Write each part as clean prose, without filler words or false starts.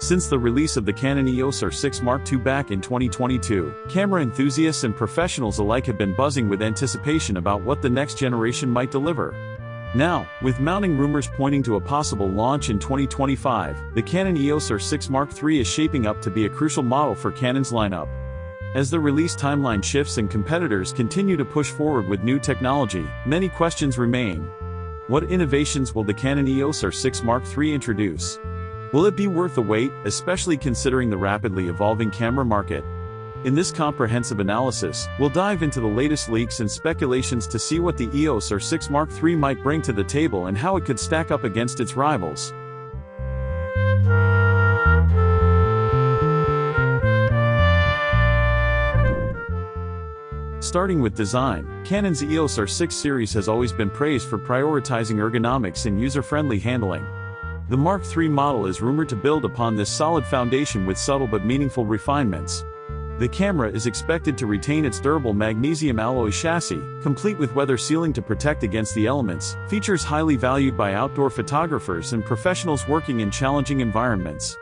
Since the release of the Canon EOS R6 Mark II back in 2022, camera enthusiasts and professionals alike have been buzzing with anticipation about what the next generation might deliver. Now, with mounting rumors pointing to a possible launch in 2025, the Canon EOS R6 Mark III is shaping up to be a crucial model for Canon's lineup. As the release timeline shifts and competitors continue to push forward with new technology, many questions remain. What innovations will the Canon EOS R6 Mark III introduce? Will it be worth the wait, especially considering the rapidly evolving camera market? In this comprehensive analysis, we'll dive into the latest leaks and speculations to see what the EOS R6 Mark III might bring to the table and how it could stack up against its rivals. Starting with design, Canon's EOS R6 series has always been praised for prioritizing ergonomics and user-friendly handling. The Mark III model is rumored to build upon this solid foundation with subtle but meaningful refinements. The camera is expected to retain its durable magnesium alloy chassis, complete with weather sealing to protect against the elements, features highly valued by outdoor photographers and professionals working in challenging environments.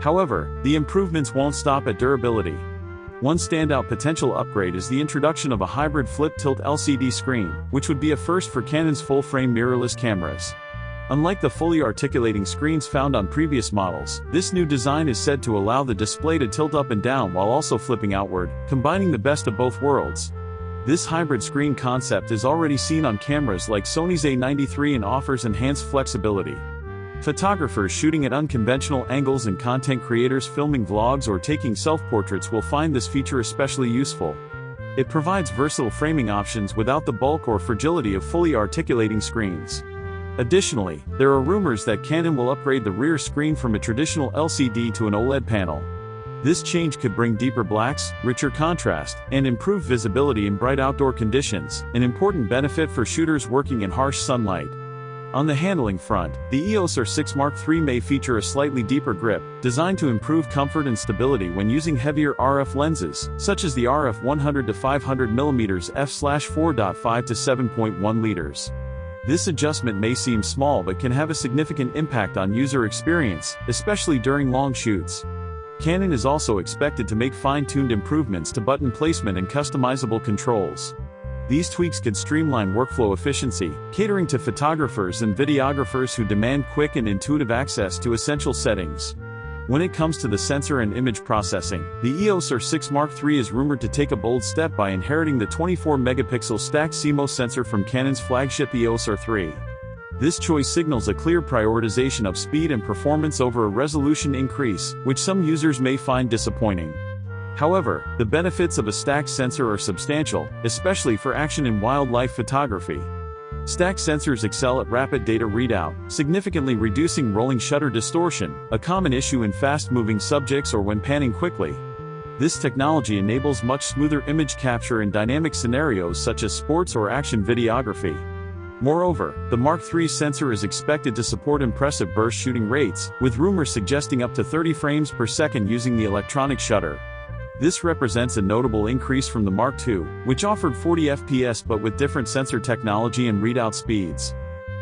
However, the improvements won't stop at durability. One standout potential upgrade is the introduction of a hybrid flip-tilt LCD screen, which would be a first for Canon's full-frame mirrorless cameras. Unlike the fully articulating screens found on previous models, this new design is said to allow the display to tilt up and down while also flipping outward, combining the best of both worlds. This hybrid screen concept is already seen on cameras like Sony's A93 and offers enhanced flexibility. Photographers shooting at unconventional angles and content creators filming vlogs or taking self-portraits will find this feature especially useful. It provides versatile framing options without the bulk or fragility of fully articulating screens. Additionally, there are rumors that Canon will upgrade the rear screen from a traditional LCD to an OLED panel. This change could bring deeper blacks, richer contrast, and improved visibility in bright outdoor conditions, an important benefit for shooters working in harsh sunlight. On the handling front, the EOS R6 Mark III may feature a slightly deeper grip, designed to improve comfort and stability when using heavier RF lenses, such as the RF 100-500mm f/4.5 to 7.1 liters. This adjustment may seem small but can have a significant impact on user experience, especially during long shoots. Canon is also expected to make fine-tuned improvements to button placement and customizable controls. These tweaks could streamline workflow efficiency, catering to photographers and videographers who demand quick and intuitive access to essential settings. When it comes to the sensor and image processing, the EOS R6 Mark III is rumored to take a bold step by inheriting the 24-megapixel stacked CMOS sensor from Canon's flagship EOS R3. This choice signals a clear prioritization of speed and performance over a resolution increase, which some users may find disappointing. However, the benefits of a stacked sensor are substantial, especially for action and wildlife photography. Stacked sensors excel at rapid data readout, significantly reducing rolling shutter distortion, a common issue in fast-moving subjects or when panning quickly. This technology enables much smoother image capture in dynamic scenarios such as sports or action videography. Moreover, the Mark III sensor is expected to support impressive burst shooting rates, with rumors suggesting up to 30 frames per second using the electronic shutter. This represents a notable increase from the Mark II, which offered 40 FPS but with different sensor technology and readout speeds.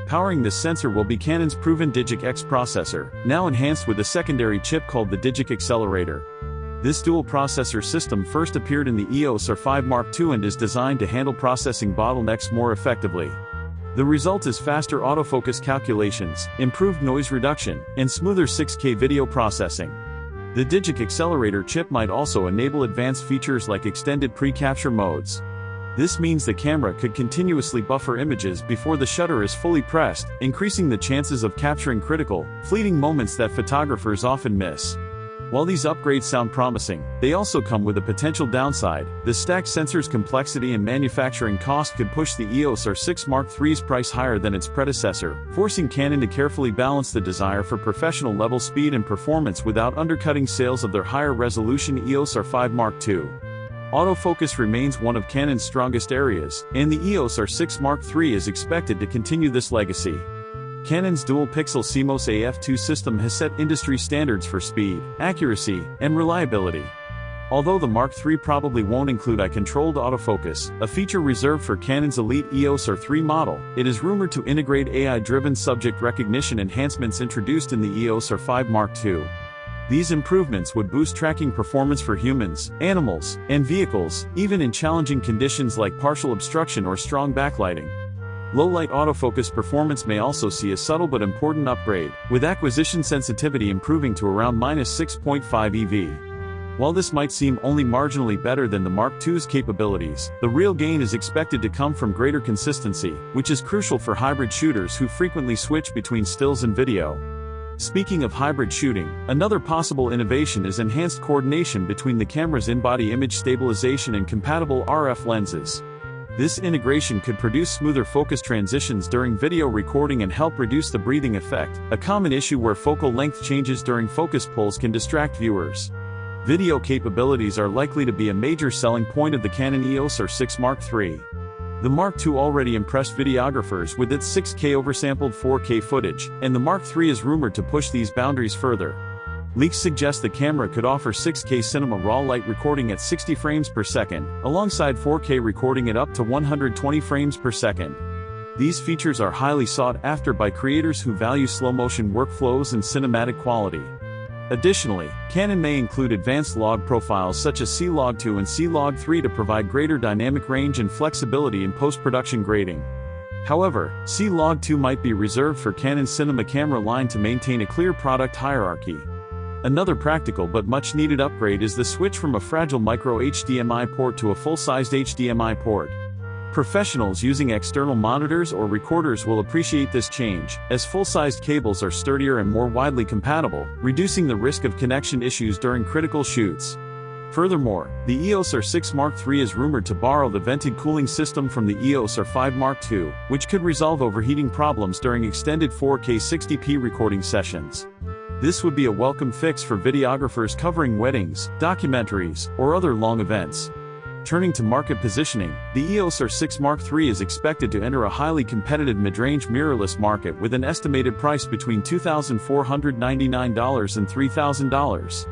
Powering this sensor will be Canon's proven Digic X processor, now enhanced with a secondary chip called the Digic Accelerator. This dual processor system first appeared in the EOS R5 Mark II and is designed to handle processing bottlenecks more effectively. The result is faster autofocus calculations, improved noise reduction, and smoother 6K video processing. The Digic Accelerator chip might also enable advanced features like extended pre-capture modes. This means the camera could continuously buffer images before the shutter is fully pressed, increasing the chances of capturing critical, fleeting moments that photographers often miss. While these upgrades sound promising, they also come with a potential downside. The stacked sensor's complexity and manufacturing cost could push the EOS R6 Mark III's price higher than its predecessor, forcing Canon to carefully balance the desire for professional-level speed and performance without undercutting sales of their higher-resolution EOS R5 Mark II. Autofocus remains one of Canon's strongest areas, and the EOS R6 Mark III is expected to continue this legacy. Canon's dual-pixel CMOS AF2 system has set industry standards for speed, accuracy, and reliability. Although the Mark III probably won't include eye-controlled autofocus, a feature reserved for Canon's elite EOS R3 model, it is rumored to integrate AI-driven subject recognition enhancements introduced in the EOS R5 Mark II. These improvements would boost tracking performance for humans, animals, and vehicles, even in challenging conditions like partial obstruction or strong backlighting. Low-light autofocus performance may also see a subtle but important upgrade, with acquisition sensitivity improving to around -6.5 EV. While this might seem only marginally better than the Mark II's capabilities, the real gain is expected to come from greater consistency, which is crucial for hybrid shooters who frequently switch between stills and video. Speaking of hybrid shooting, another possible innovation is enhanced coordination between the camera's in-body image stabilization and compatible RF lenses. This integration could produce smoother focus transitions during video recording and help reduce the breathing effect, a common issue where focal length changes during focus pulls can distract viewers. Video capabilities are likely to be a major selling point of the Canon EOS R6 Mark III. The Mark II already impressed videographers with its 6K oversampled 4K footage, and the Mark III is rumored to push these boundaries further. Leaks suggest the camera could offer 6K cinema raw light recording at 60 frames per second, alongside 4K recording at up to 120 frames per second. These features are highly sought after by creators who value slow-motion workflows and cinematic quality. Additionally, Canon may include advanced log profiles such as C-Log2 and C-Log3 to provide greater dynamic range and flexibility in post-production grading. However, C-Log2 might be reserved for Canon's cinema camera line to maintain a clear product hierarchy. Another practical but much-needed upgrade is the switch from a fragile micro HDMI port to a full-sized HDMI port. Professionals using external monitors or recorders will appreciate this change, as full-sized cables are sturdier and more widely compatible, reducing the risk of connection issues during critical shoots. Furthermore, the EOS R6 Mark III is rumored to borrow the vented cooling system from the EOS R5 Mark II, which could resolve overheating problems during extended 4K 60p recording sessions. This would be a welcome fix for videographers covering weddings, documentaries, or other long events. Turning to market positioning, the EOS R6 Mark III is expected to enter a highly competitive mid-range mirrorless market with an estimated price between $2,499 and $3,000.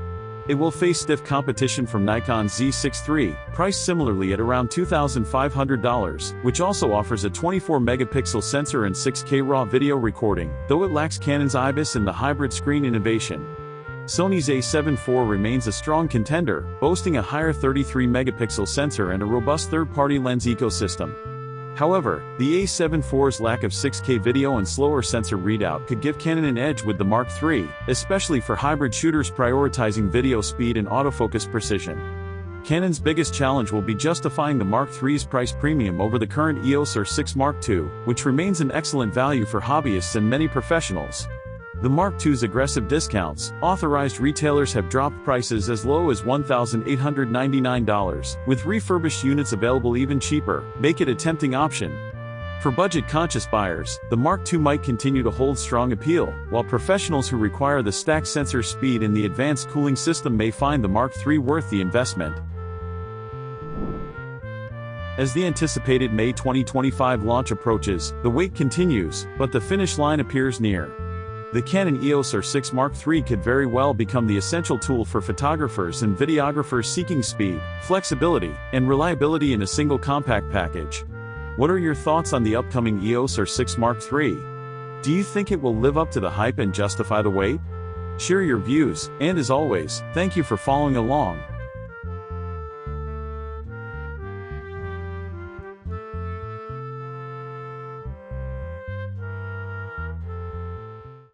It will face stiff competition from Nikon's Z6 III, priced similarly at around $2,500, which also offers a 24-megapixel sensor and 6K raw video recording, though it lacks Canon's IBIS and the hybrid screen innovation. Sony's A7 IV remains a strong contender, boasting a higher 33-megapixel sensor and a robust third-party lens ecosystem. However, the A7 IV's lack of 6K video and slower sensor readout could give Canon an edge with the Mark III, especially for hybrid shooters prioritizing video speed and autofocus precision. Canon's biggest challenge will be justifying the Mark III's price premium over the current EOS R6 Mark II, which remains an excellent value for hobbyists and many professionals. The Mark II's aggressive discounts, authorized retailers have dropped prices as low as $1,899, with refurbished units available even cheaper, make it a tempting option. For budget-conscious buyers, the Mark II might continue to hold strong appeal, while professionals who require the stacked sensor speed and the advanced cooling system may find the Mark III worth the investment. As the anticipated May 2025 launch approaches, the wait continues, but the finish line appears near. The Canon EOS R6 Mark III could very well become the essential tool for photographers and videographers seeking speed, flexibility, and reliability in a single compact package. What are your thoughts on the upcoming EOS R6 Mark III? Do you think it will live up to the hype and justify the wait? Share your views, and as always, thank you for following along.